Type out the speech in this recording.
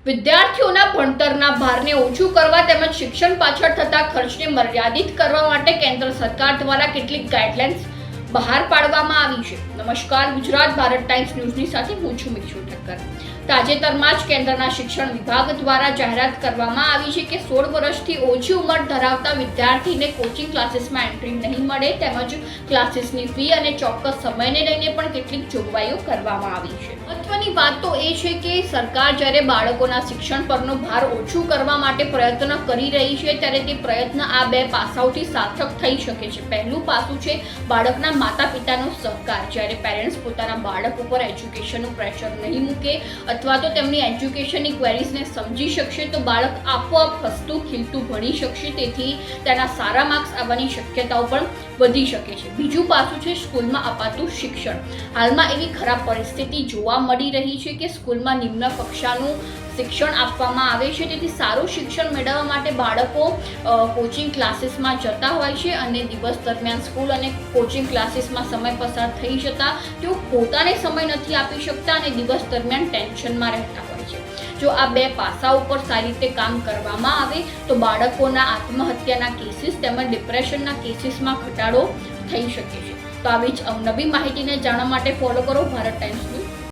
વિદ્યાર્થીઓના ભણતરના ભારને ઓછું કરવા તેમજ શિક્ષણ પાછળ થતા ખર્ચને મર્યાદિત કરવા માટે કેન્દ્ર સરકાર દ્વારા કેટલીક ગાઈડલાઇન્સ બહાર પાડવામાં આવી છે। નમસ્કાર, ગુજરાત ભારત ટાઈમ્સ ન્યૂઝની સાથે હું છું મિક્ષુ ઠક્કર। તાજેતરમાં જ કેન્દ્રના શિક્ષણ વિભાગ દ્વારા જાહેરાત કરવામાં આવી છે કે 16 વર્ષથી ઓછી ઉંમર ધરાવતા વિદ્યાર્થીને કોચિંગ ક્લાસીસમાં એન્ટ્રી નહીં મળે તેમજ ક્લાસીસની ફી અને ચોક્કસ સમયને લઈને પણ કેટલીક જોગવાઈઓ કરવામાં આવી છે। મહત્વની વાત તો એ છે કે સરકાર જ્યારે બાળકોના શિક્ષણ પરનો ભાર ઓછું કરવા માટે પ્રયત્ન કરી રહી છે ત્યારે તે પ્રયત્ન આ બે પાસાઓથી સાર્થક થઈ શકે છે। પહેલું પાસું છે બાળકના માતા પિતાનો સહકાર। જ્યારે પેરેન્ટ્સ પોતાના બાળક ઉપર એજ્યુકેશનનું પ્રેશર નહીં મૂકે અથવા તો તેમની એજ્યુકેશનની ક્વેરીઝને સમજી શકશે તો બાળક આપોઆપ હસતું ખીલતું ભણી શકશે, તેથી તેના સારા માર્ક્સ આવવાની શક્યતાઓ પણ વધી શકે છે। બીજું પાસું છે સ્કૂલમાં અપાતું શિક્ષણ। હાલમાં એવી ખરાબ પરિસ્થિતિ જોવા મળી રહી છે કે સ્કૂલમાં નિમ્ન કક્ષાનું શિક્ષણ આપવામાં આવે છે, તેથી સારું શિક્ષણ મેળવવા માટે બાળકો કોચિંગ ક્લાસીસમાં જતા હોય છે અને દિવસ દરમિયાન સ્કૂલ અને કોચિંગ ક્લાસીસમાં સમય પસાર થઈ જતા તેઓ પોતાને સમય નથી આપી શકતા અને દિવસ દરમિયાન ટેન્શનમાં રહેતા હોય છે। જો આ બે પાસા ઉપર સારી રીતે કામ કરવામાં આવે તો બાળકોના આત્મહત્યાના કેસીસ તેમજ ડિપ્રેશનના કેસીસમાં ઘટાડો થઈ શકે છે। તો આવી જ અવનવી માહિતીને જાણવા માટે ફોલો કરો ભારત ટાઈમ્સ।